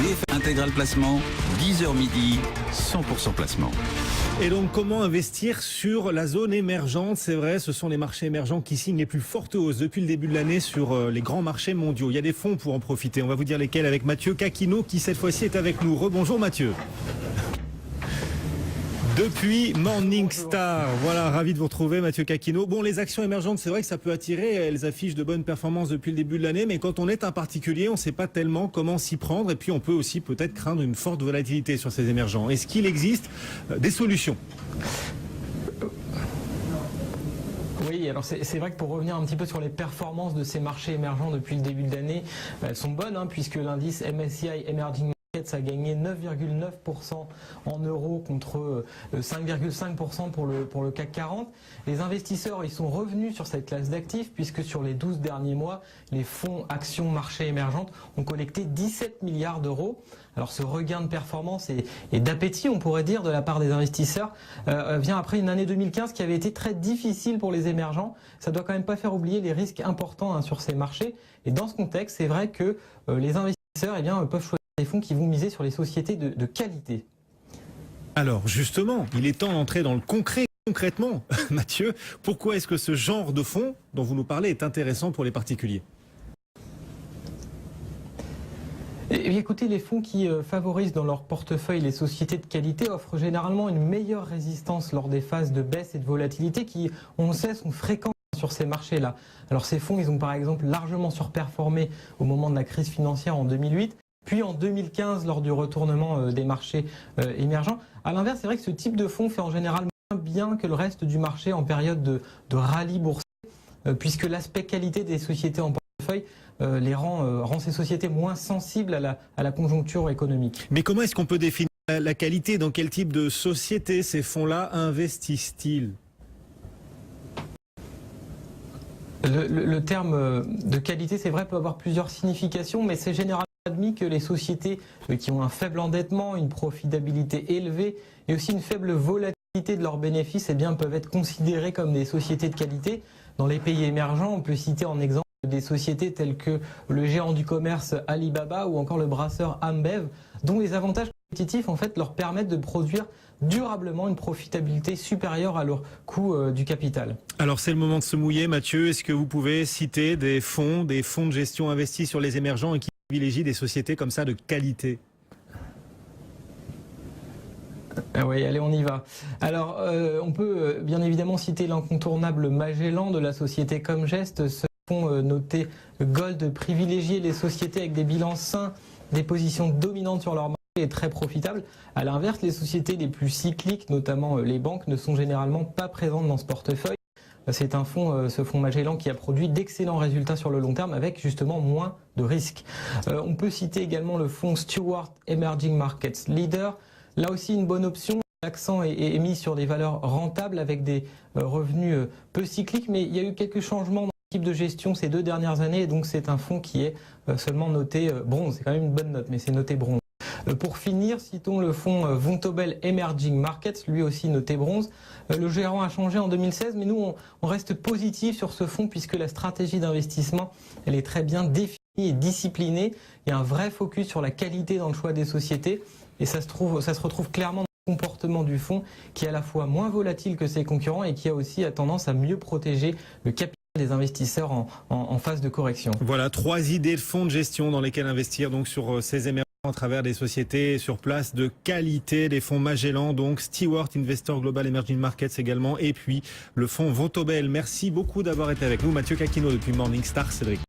BFM Intégral Placement, 10h midi, 100% placement. Et donc, comment investir sur la zone émergente? C'est vrai, ce sont les marchés émergents qui signent les plus fortes hausses depuis le début de l'année sur les grands marchés mondiaux. Il y a des fonds pour en profiter. On va vous dire lesquels avec Mathieu Caquino qui cette fois-ci est avec nous. Rebonjour Mathieu. Depuis Morningstar, voilà, ravi de vous retrouver Mathieu Caquino. Bon, les actions émergentes, c'est vrai que ça peut attirer, elles affichent de bonnes performances depuis le début de l'année, mais quand on est un particulier, on ne sait pas tellement comment s'y prendre et puis on peut aussi peut-être craindre une forte volatilité sur ces émergents. Est-ce qu'il existe des solutions ? Oui, alors c'est vrai que pour revenir un petit peu sur les performances de ces marchés émergents depuis le début de l'année, elles sont bonnes puisque l'indice MSCI Emerging Markets a gagné 9,9% en euros contre 5,5% pour le CAC 40. Les investisseurs, ils sont revenus sur cette classe d'actifs puisque sur les 12 derniers mois, les fonds actions marchés émergentes ont collecté 17 milliards d'euros. Alors ce regain de performance et d'appétit, on pourrait dire, de la part des investisseurs, vient après une année 2015 qui avait été très difficile pour les émergents. Ça doit quand même pas faire oublier les risques importants sur ces marchés. Et dans ce contexte, c'est vrai que les investisseurs peuvent choisir des fonds qui vont miser sur les sociétés de qualité. Alors justement, il est temps d'entrer dans le concret. Concrètement, Mathieu, pourquoi est-ce que ce genre de fonds dont vous nous parlez est intéressant pour les particuliers ? Et écoutez, les fonds qui favorisent dans leur portefeuille les sociétés de qualité offrent généralement une meilleure résistance lors des phases de baisse et de volatilité qui, on le sait, sont fréquentes sur ces marchés-là. Alors ces fonds, ils ont par exemple largement surperformé au moment de la crise financière en 2008. Puis en 2015, lors du retournement des marchés émergents. À l'inverse, c'est vrai que ce type de fonds fait en général moins bien que le reste du marché en période de rallye boursier, puisque l'aspect qualité des sociétés en portefeuille rend ces sociétés moins sensibles à la conjoncture économique. Mais comment est-ce qu'on peut définir la qualité? Dans quel type de société ces fonds-là investissent-ils? Le terme de qualité, c'est vrai, peut avoir plusieurs significations, mais c'est généralement admis que les sociétés qui ont un faible endettement, une profitabilité élevée et aussi une faible volatilité de leurs bénéfices peuvent être considérées comme des sociétés de qualité. Dans les pays émergents, on peut citer en exemple des sociétés telles que le géant du commerce Alibaba ou encore le brasseur Ambev, dont les avantages compétitifs leur permettent de produire durablement une profitabilité supérieure à leur coût du capital. Alors c'est le moment de se mouiller, Mathieu. Est-ce que vous pouvez citer des fonds de gestion investis sur les émergents et qui privilégient des sociétés comme ça de qualité? Oui, allez, on y va. Alors, on peut bien évidemment citer l'incontournable Magellan de la société Comgest. Ce fonds noté Gold privilégier les sociétés avec des bilans sains, des positions dominantes sur leur marché et très profitables. À l'inverse, les sociétés les plus cycliques, notamment les banques, ne sont généralement pas présentes dans ce portefeuille. C'est un fonds, ce fonds Magellan, qui a produit d'excellents résultats sur le long terme avec justement moins de risques. On peut citer également le fonds Stewart Emerging Markets Leader. Là aussi, une bonne option. L'accent est mis sur des valeurs rentables avec des revenus peu cycliques, mais il y a eu quelques changements dans l'équipe de gestion ces 2 dernières années, et donc c'est un fonds qui est seulement noté bronze. C'est quand même une bonne note, mais c'est noté bronze. Pour finir, citons le fonds Vontobel Emerging Markets, lui aussi noté bronze. Le gérant a changé en 2016, mais nous, on reste positif sur ce fonds puisque la stratégie d'investissement, elle est très bien définie et disciplinée. Il y a un vrai focus sur la qualité dans le choix des sociétés et ça se retrouve clairement dans le comportement du fonds qui est à la fois moins volatile que ses concurrents et qui a aussi tendance à mieux protéger le capital des investisseurs en phase de correction. Voilà 3 idées de fonds de gestion dans lesquels investir donc sur ces émergents à travers des sociétés sur place de qualité, des fonds Magellan, donc Stewart Investor Global Emerging Markets également, et puis le fonds Vontobel. Merci beaucoup d'avoir été avec nous, Mathieu Caquino depuis Morningstar. Cédric.